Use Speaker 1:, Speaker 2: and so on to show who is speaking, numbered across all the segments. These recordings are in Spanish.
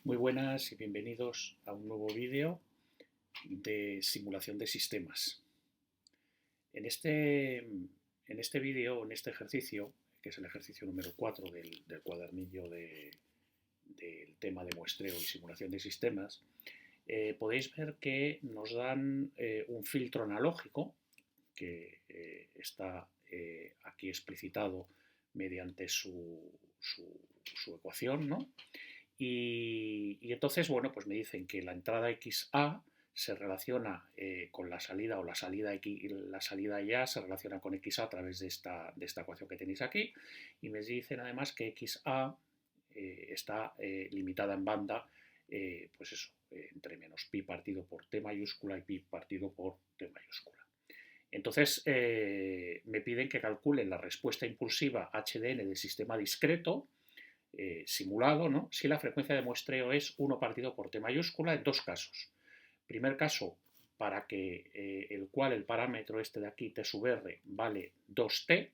Speaker 1: Muy buenas y bienvenidos a un nuevo vídeo de simulación de sistemas. En este vídeo, en este ejercicio, que es el ejercicio número 4 del cuadernillo del tema de muestreo y simulación de sistemas, podéis ver que nos dan un filtro analógico que está aquí explicitado mediante su ecuación, ¿no? Y entonces, bueno, pues me dicen que la entrada XA se relaciona con la salida o la salida X, la salida ya se relaciona con XA a través de esta ecuación que tenéis aquí. Y me dicen además que XA está limitada en banda, pues eso, entre menos pi partido por T mayúscula y pi partido por T mayúscula. Entonces, me piden que calcule la respuesta impulsiva HDN del sistema discreto simulado, ¿no? Si la frecuencia de muestreo es 1 partido por T mayúscula en dos casos. Primer caso, para que el cual el parámetro este de aquí, T sub R, vale 2T,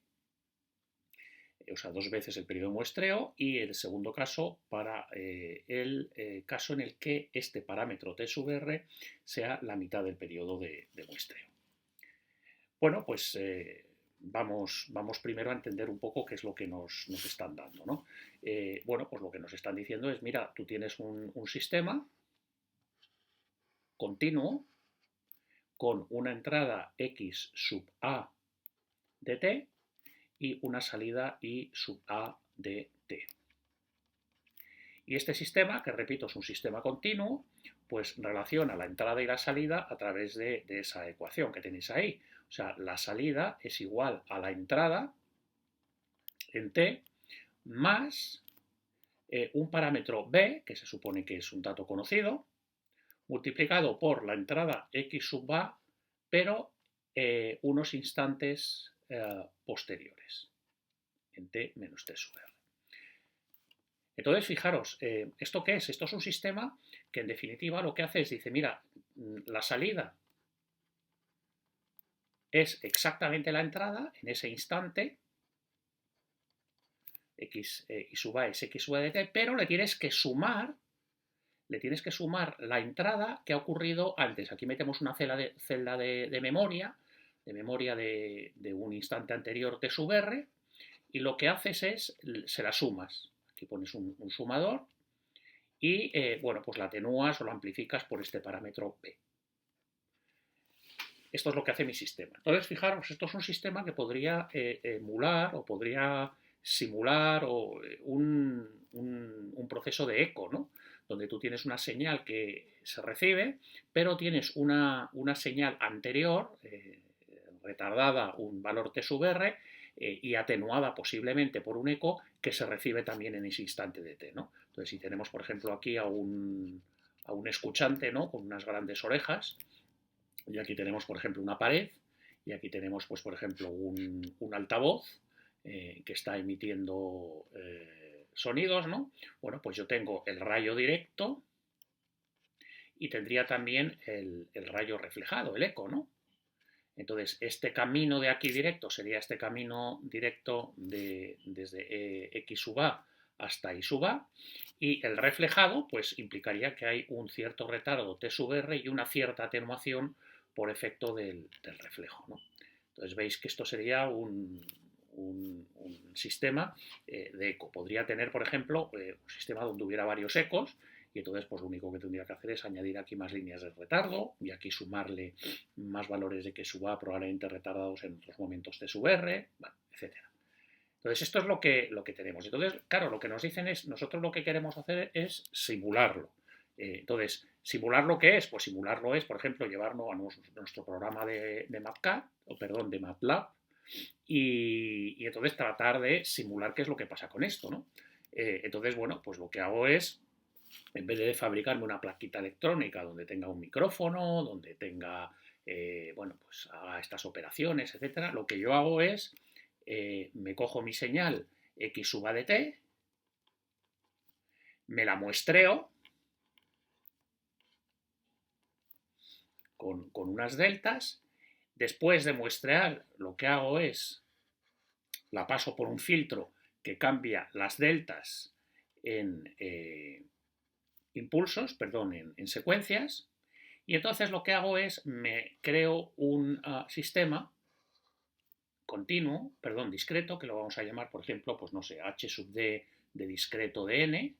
Speaker 1: o sea, dos veces el periodo de muestreo, y el segundo caso para el caso en el que este parámetro T sub R sea la mitad del periodo de muestreo. Bueno, pues vamos primero a entender un poco qué es lo que nos están dando, ¿no? Bueno, pues lo que nos están diciendo es, mira, tú tienes un sistema continuo con una entrada x sub a de t y una salida y sub a de t. Y este sistema, que repito es un sistema continuo, pues relaciona la entrada y la salida a través de esa ecuación que tenéis ahí. O sea, la salida es igual a la entrada en t más un parámetro b, que se supone que es un dato conocido, multiplicado por la entrada x sub a, pero unos instantes posteriores, en t menos t sub r. Entonces, fijaros, ¿esto qué es? Esto es un sistema que en definitiva lo que hace es, dice, mira, la salida es exactamente la entrada en ese instante, x y sub a es x sub a de t, pero le tienes que sumar la entrada que ha ocurrido antes. Aquí metemos una celda de memoria, de un instante anterior t sub r, y lo que haces es, se la sumas. Aquí pones un sumador y, bueno, pues la atenúas o la amplificas por este parámetro p. Esto es lo que hace mi sistema. Entonces, fijaros, esto es un sistema que podría emular o podría simular un proceso de eco, ¿no? Donde tú tienes una señal que se recibe, pero tienes una señal anterior, retardada un valor t sub r, y atenuada posiblemente por un eco que se recibe también en ese instante de t, ¿no? Entonces, si tenemos, por ejemplo, aquí a un escuchante, ¿no? Con unas grandes orejas, y aquí tenemos, por ejemplo, una pared, y aquí tenemos, pues, por ejemplo, un altavoz que está emitiendo sonidos, ¿no? Bueno, pues yo tengo el rayo directo y tendría también el rayo reflejado, el eco, ¿no? Entonces, este camino de aquí directo sería este camino directo desde x sub a hasta y sub a, y el reflejado, pues implicaría que hay un cierto retardo t sub r y una cierta atenuación por efecto del reflejo, ¿no? Entonces veis que esto sería un sistema de eco. Podría tener, por ejemplo, un sistema donde hubiera varios ecos, y entonces pues lo único que tendría que hacer es añadir aquí más líneas de retardo y aquí sumarle más valores de que sub a probablemente retardados en otros momentos de sub r, bueno, etc. Entonces esto es lo que tenemos. Entonces, claro, lo que nos dicen es, nosotros lo que queremos hacer es simularlo. Entonces, ¿simular lo que es? Pues simularlo es, por ejemplo, llevarlo a nuestro programa de MATLAB, y entonces tratar de simular qué es lo que pasa con esto, ¿no? Entonces, bueno, pues lo que hago es, en vez de fabricarme una plaquita electrónica donde tenga un micrófono, donde tenga, bueno, pues haga estas operaciones, etcétera, lo que yo hago es, me cojo mi señal x sub a de t, me la muestreo con unas deltas. Después de muestrear, lo que hago es, la paso por un filtro que cambia las deltas en impulsos, perdón, en secuencias, y entonces lo que hago es me creo un sistema continuo, perdón, discreto, que lo vamos a llamar, por ejemplo, pues no sé, h sub d de discreto de n,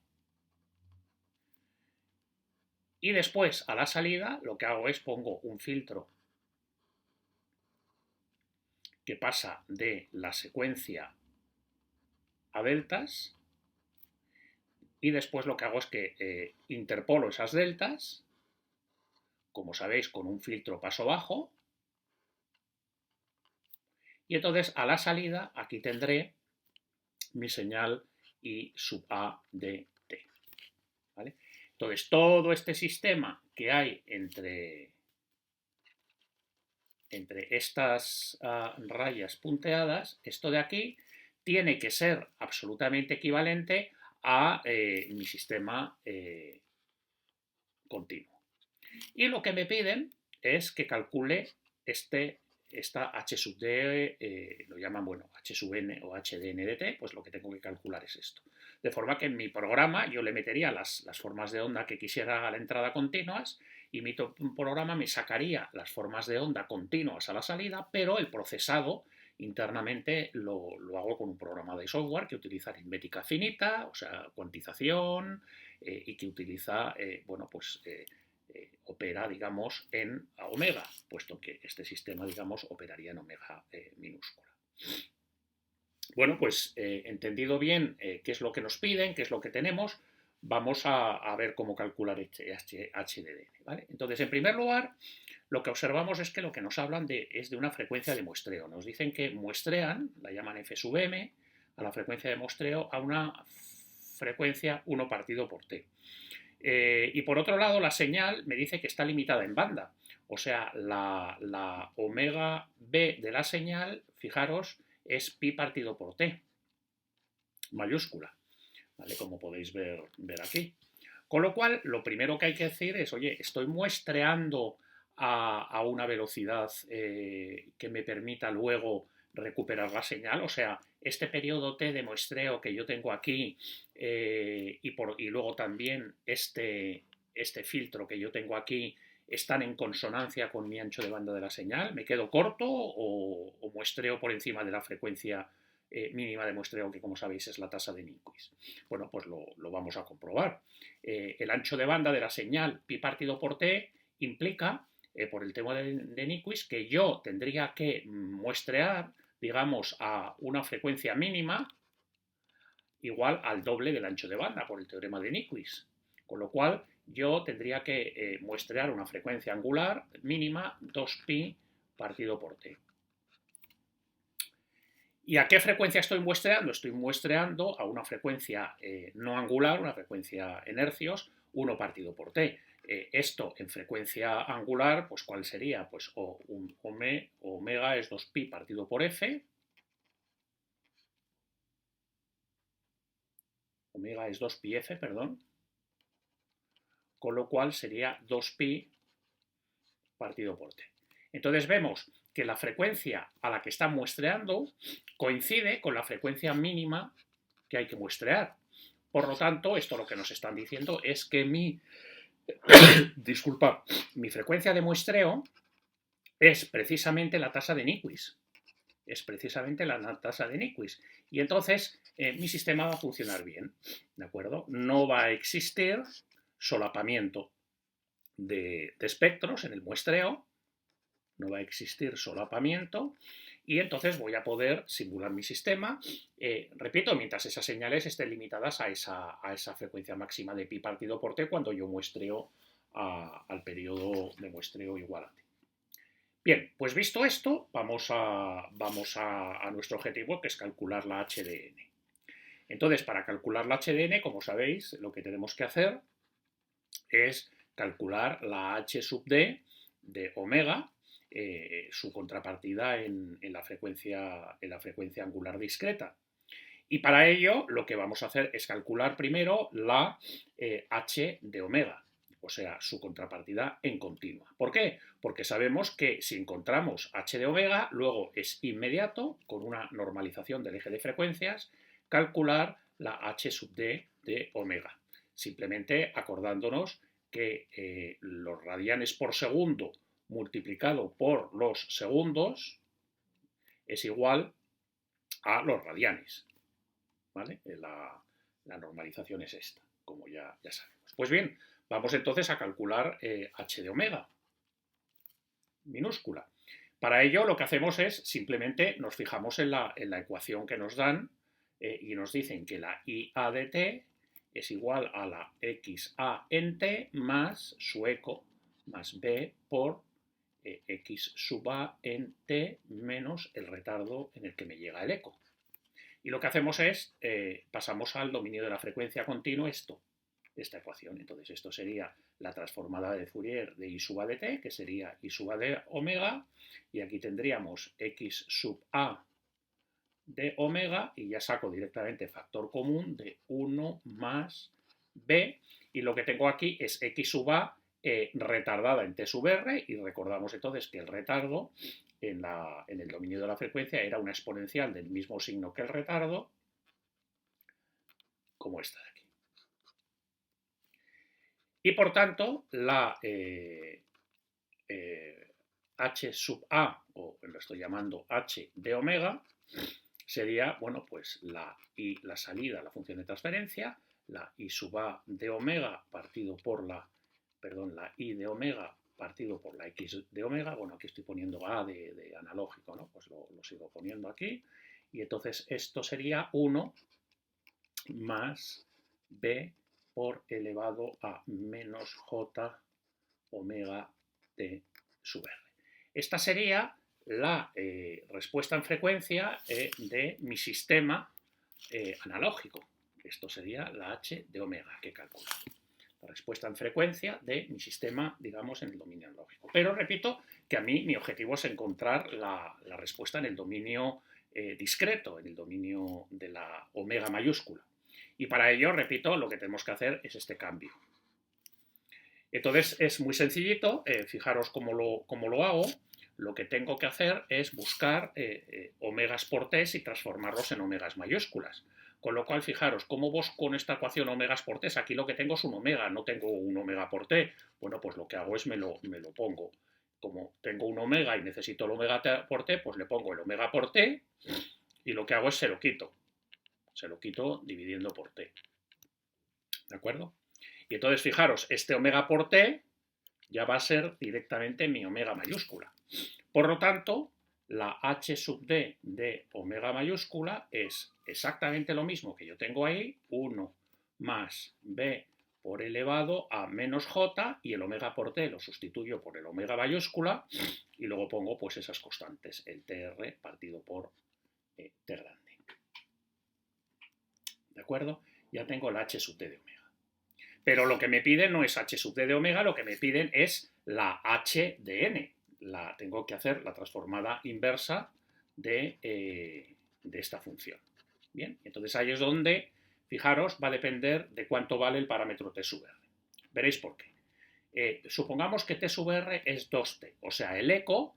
Speaker 1: y después a la salida lo que hago es pongo un filtro que pasa de la secuencia a deltas, y después lo que hago es que interpolo esas deltas, como sabéis, con un filtro paso bajo, y entonces a la salida aquí tendré mi señal I sub A de t. ¿Vale? Entonces todo este sistema que hay entre estas rayas punteadas, esto de aquí, tiene que ser absolutamente equivalente a mi sistema continuo. Y lo que me piden es que calcule esta h sub d, lo llaman, bueno, h sub n o hdn de t, pues lo que tengo que calcular es esto. De forma que en mi programa yo le metería las formas de onda que quisiera a la entrada continuas, y mi programa me sacaría las formas de onda continuas a la salida, pero el procesado internamente lo hago con un programa de software que utiliza aritmética finita, o sea, cuantización, y que utiliza, bueno, pues opera, digamos, en omega, puesto que este sistema, digamos, operaría en omega minúscula. Bueno, pues entendido bien qué es lo que nos piden, qué es lo que tenemos, vamos a ver cómo calcular este HDN, ¿vale? Entonces, en primer lugar, lo que observamos es que lo que nos hablan es de una frecuencia de muestreo. Nos dicen que muestrean, la llaman F sub m, a la frecuencia de muestreo a una frecuencia 1 partido por t. Y por otro lado, la señal me dice que está limitada en banda. O sea, la omega b de la señal, fijaros, es pi partido por t, mayúscula, ¿vale? Como podéis ver aquí. Con lo cual, lo primero que hay que decir es, oye, estoy muestreando a una velocidad que me permita luego recuperar la señal. O sea, este periodo t de muestreo que yo tengo aquí y luego también este filtro que yo tengo aquí están en consonancia con mi ancho de banda de la señal. ¿Me quedo corto o muestreo por encima de la frecuencia mínima de muestreo, que como sabéis es la tasa de Nyquist? Bueno, pues lo vamos a comprobar. El ancho de banda de la señal pi partido por t implica, por el tema de Nyquist, que yo tendría que muestrear, digamos, a una frecuencia mínima igual al doble del ancho de banda, por el teorema de Nyquist. Con lo cual, yo tendría que muestrear una frecuencia angular mínima 2pi partido por t. ¿Y a qué frecuencia estoy muestreando? Estoy muestreando a una frecuencia no angular, una frecuencia en hercios, 1 partido por t. Esto en frecuencia angular, pues ¿cuál sería? Pues omega es 2pi partido por f. Omega es 2pi f, perdón. Con lo cual sería 2pi partido por t. Entonces vemos que la frecuencia a la que está muestreando coincide con la frecuencia mínima que hay que muestrear. Por lo tanto, esto lo que nos están diciendo es que mi frecuencia de muestreo es precisamente la tasa de Nyquist. Es precisamente la tasa de Nyquist. Y entonces mi sistema va a funcionar bien, ¿de acuerdo? No va a existir solapamiento de espectros en el muestreo, no va a existir solapamiento, y entonces voy a poder simular mi sistema, repito, mientras esas señales estén limitadas a esa frecuencia máxima de pi partido por t cuando yo muestreo al periodo de muestreo igual a t. Bien, pues visto esto, vamos a nuestro objetivo, que es calcular la HDN. Entonces, para calcular la HDN, como sabéis, lo que tenemos que hacer es calcular la H sub d de omega, su contrapartida en la frecuencia angular discreta. Y para ello lo que vamos a hacer es calcular primero la H de omega, o sea, su contrapartida en continua. ¿Por qué? Porque sabemos que si encontramos H de omega, luego es inmediato, con una normalización del eje de frecuencias, calcular la H sub d de omega. simplemente acordándonos que los radianes por segundo multiplicado por los segundos es igual a los radianes, ¿vale? La normalización es esta, como ya sabemos. Pues bien, vamos entonces a calcular h de omega, minúscula. Para ello lo que hacemos es simplemente nos fijamos en la ecuación que nos dan y nos dicen que la IA de t es igual a la XA en t más su eco más b por x sub a en t menos el retardo en el que me llega el eco. Y lo que hacemos es, pasamos al dominio de la frecuencia continua esta ecuación. Entonces esto sería la transformada de Fourier de I sub a de t, que sería I sub a de omega, y aquí tendríamos x sub a de omega, y ya saco directamente factor común de 1 más b, y lo que tengo aquí es x sub a retardada en t sub r, y recordamos entonces que el retardo en el dominio de la frecuencia era una exponencial del mismo signo que el retardo, como esta de aquí. Y por tanto, la h sub a, o lo estoy llamando h de omega, sería, bueno, pues la salida, la función de transferencia, la I sub a de omega partido por la I de omega partido por la X de omega. Bueno, aquí estoy poniendo A de analógico, ¿no? Pues lo sigo poniendo aquí. Y entonces esto sería 1 más B por elevado a menos J omega T sub R. Esta sería la respuesta en frecuencia de mi sistema analógico. Esto sería la H de omega que calculo. La respuesta en frecuencia de mi sistema, digamos, en el dominio analógico. Pero repito que a mí mi objetivo es encontrar la respuesta en el dominio discreto, en el dominio de la omega mayúscula. Y para ello, repito, lo que tenemos que hacer es este cambio. Entonces es muy sencillito, fijaros cómo lo hago. Lo que tengo que hacer es buscar omegas por t y transformarlos en omegas mayúsculas. Con lo cual, fijaros, ¿cómo vos con esta ecuación omegas por t? Aquí lo que tengo es un omega, no tengo un omega por t. Bueno, pues lo que hago es me lo pongo. Como tengo un omega y necesito el omega por t, pues le pongo el omega por t y lo que hago es se lo quito. Se lo quito dividiendo por t. ¿De acuerdo? Y entonces, fijaros, este omega por t ya va a ser directamente mi omega mayúscula. Por lo tanto, la h sub d de omega mayúscula es exactamente lo mismo que yo tengo ahí, 1 más b por elevado a menos j, y el omega por t lo sustituyo por el omega mayúscula, y luego pongo pues esas constantes, el tr partido por t grande. ¿De acuerdo? Ya tengo la h sub d de omega. Pero lo que me piden no es h sub d de omega, lo que me piden es la h de n. Tengo que hacer la transformada inversa de esta función. Bien, entonces ahí es donde, fijaros, va a depender de cuánto vale el parámetro t sub r. Veréis por qué. Supongamos que t sub r es 2t, o sea, el eco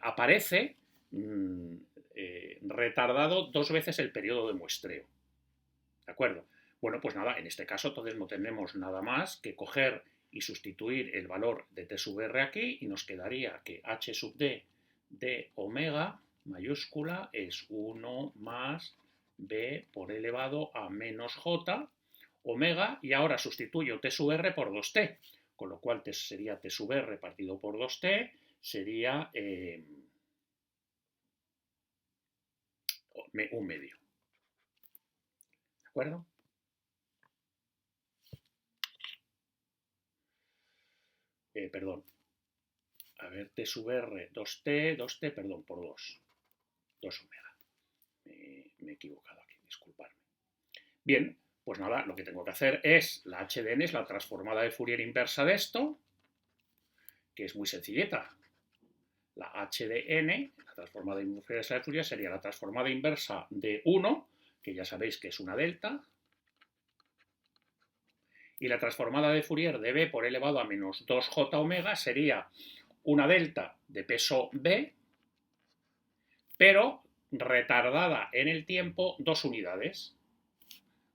Speaker 1: aparece retardado 2 veces el periodo de muestreo. ¿De acuerdo? Bueno, pues nada, en este caso entonces no tenemos nada más que coger y sustituir el valor de t sub r aquí, y nos quedaría que h sub d de omega mayúscula es 1 más b por elevado a menos j omega, y ahora sustituyo t sub r por 2t, con lo cual sería t sub r partido por 2t, sería un medio. ¿De acuerdo? Perdón. A ver, t sub r, 2t, perdón, por 2. 2 omega. Me he equivocado aquí, disculpadme. Bien, pues nada, lo que tengo que hacer es, la h de n es la transformada de Fourier inversa de esto, que es muy sencilleta. La h de n, la transformada inversa de Fourier, sería la transformada inversa de 1, que ya sabéis que es una delta, y la transformada de Fourier de b por elevado a menos 2j omega sería una delta de peso b, pero retardada en el tiempo 2 unidades,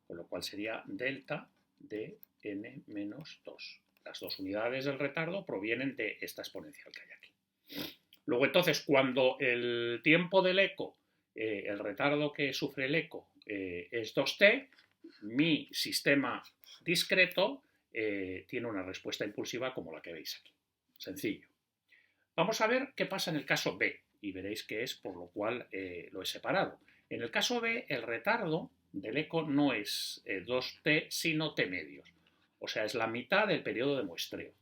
Speaker 1: con lo cual sería delta de n menos 2. Las dos unidades del retardo provienen de esta exponencial que hay aquí. Luego, entonces, cuando el tiempo del eco, el retardo que sufre el eco es 2t, mi sistema discreto tiene una respuesta impulsiva como la que veis aquí. Sencillo. Vamos a ver qué pasa en el caso B, y veréis qué es por lo cual lo he separado. En el caso B, el retardo del eco no es 2t, sino t medios. O sea, es la mitad del periodo de muestreo.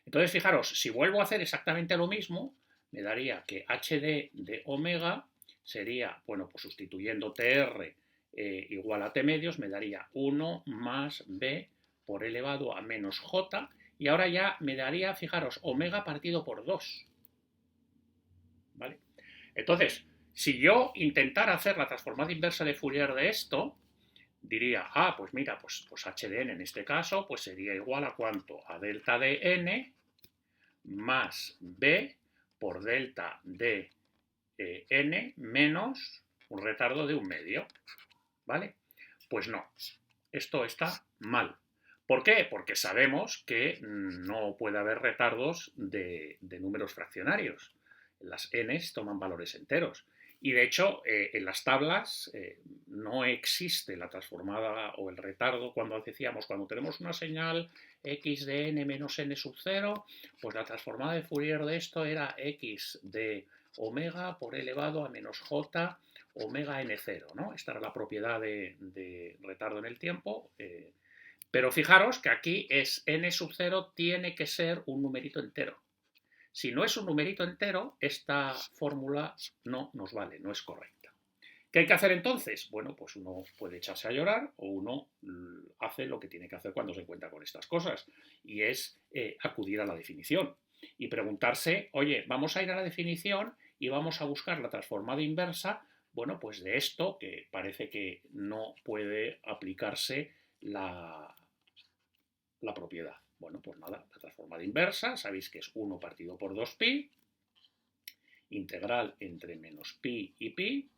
Speaker 1: Entonces, fijaros, si vuelvo a hacer exactamente lo mismo, me daría que hd de omega sería, bueno, pues sustituyendo tr igual a t medios, me daría 1 más b por elevado a menos j, y ahora ya me daría, fijaros, omega partido por 2. ¿Vale? Entonces, si yo intentara hacer la transformada inversa de Fourier de esto, diría, pues mira, pues HDN en este caso pues sería igual a ¿cuánto? A delta de n más b por delta de n menos un retardo de 1 medio. ¿Vale? Pues no, esto está mal. ¿Por qué? Porque sabemos que no puede haber retardos de números fraccionarios. Las n's toman valores enteros. Y de hecho, en las tablas no existe la transformada o el retardo cuando decíamos, cuando tenemos una señal x de n menos n sub 0, pues la transformada de Fourier de esto era x de omega por elevado a menos j omega n0, ¿no? Esta era la propiedad de retardo en el tiempo. Pero fijaros que aquí es n sub 0 tiene que ser un numerito entero. Si no es un numerito entero, esta fórmula no nos vale, no es correcta. ¿Qué hay que hacer entonces? Bueno, pues uno puede echarse a llorar o uno hace lo que tiene que hacer cuando se encuentra con estas cosas, y es acudir a la definición y preguntarse, oye, vamos a ir a la definición y vamos a buscar la transformada inversa, bueno, pues de esto que parece que no puede aplicarse la propiedad. Bueno, pues nada, la transformada inversa, sabéis que es 1 partido por 2pi, integral entre menos pi y pi,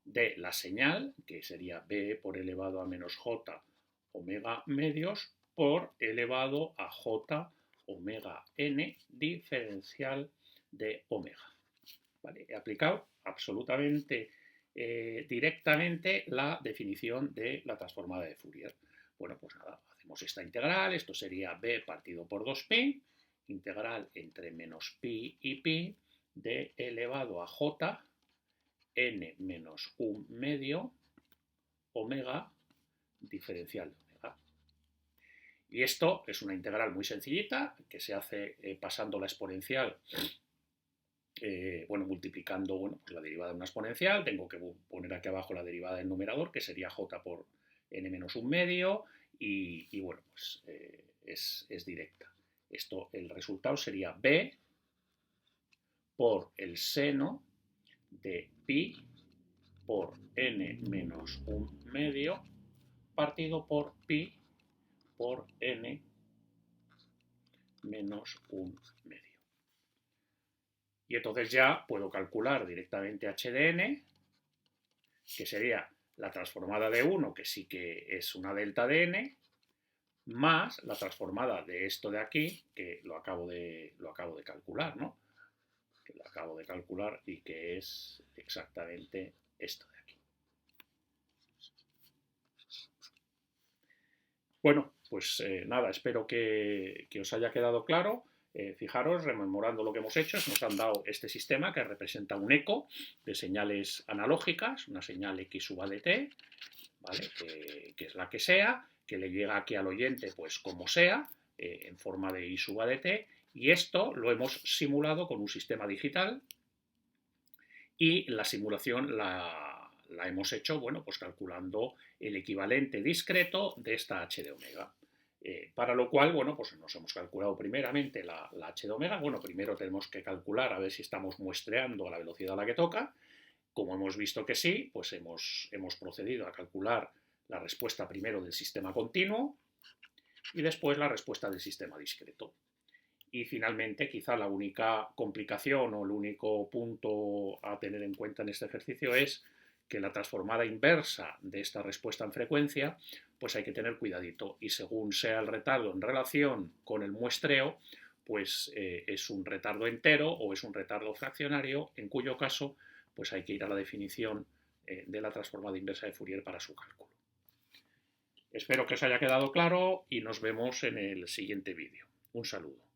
Speaker 1: de la señal, que sería b por elevado a menos j omega medios, por elevado a j omega n diferencial de omega. ¿Vale? He aplicado absolutamente directamente la definición de la transformada de Fourier. Bueno, pues nada, hacemos esta integral, esto sería b partido por 2pi, integral entre menos pi y pi, de elevado a j n menos 1 medio omega diferencial de omega. Y esto es una integral muy sencillita que se hace pasando la exponencial, multiplicando pues la derivada de una exponencial. Tengo que poner aquí abajo la derivada del numerador, que sería j por n menos 1 medio, y bueno, pues es directa. Esto, el resultado sería b por el seno de pi por n menos 1 medio partido por pi por n menos 1 medio. Y entonces ya puedo calcular directamente h de n, que sería la transformada de 1, que sí que es una delta de n, más la transformada de esto de aquí, que lo acabo de calcular, ¿no? Que lo acabo de calcular y que es exactamente esto de aquí. Bueno, pues nada, espero que os haya quedado claro. Fijaros, rememorando lo que hemos hecho, nos han dado este sistema que representa un eco de señales analógicas, una señal x sub a de t, ¿vale? Que es la que sea, que le llega aquí al oyente pues como sea, en forma de i sub a de t, y esto lo hemos simulado con un sistema digital, y la simulación la hemos hecho, bueno, pues calculando el equivalente discreto de esta h de omega. Para lo cual, bueno, pues nos hemos calculado primeramente la h de omega. Bueno, primero tenemos que calcular a ver si estamos muestreando a la velocidad a la que toca. Como hemos visto que sí, pues hemos procedido a calcular la respuesta primero del sistema continuo y después la respuesta del sistema discreto. Y finalmente, quizá la única complicación o el único punto a tener en cuenta en este ejercicio es que la transformada inversa de esta respuesta en frecuencia, pues hay que tener cuidadito. Y según sea el retardo en relación con el muestreo, pues es un retardo entero o es un retardo fraccionario, en cuyo caso pues hay que ir a la definición de la transformada inversa de Fourier para su cálculo. Espero que os haya quedado claro y nos vemos en el siguiente vídeo. Un saludo.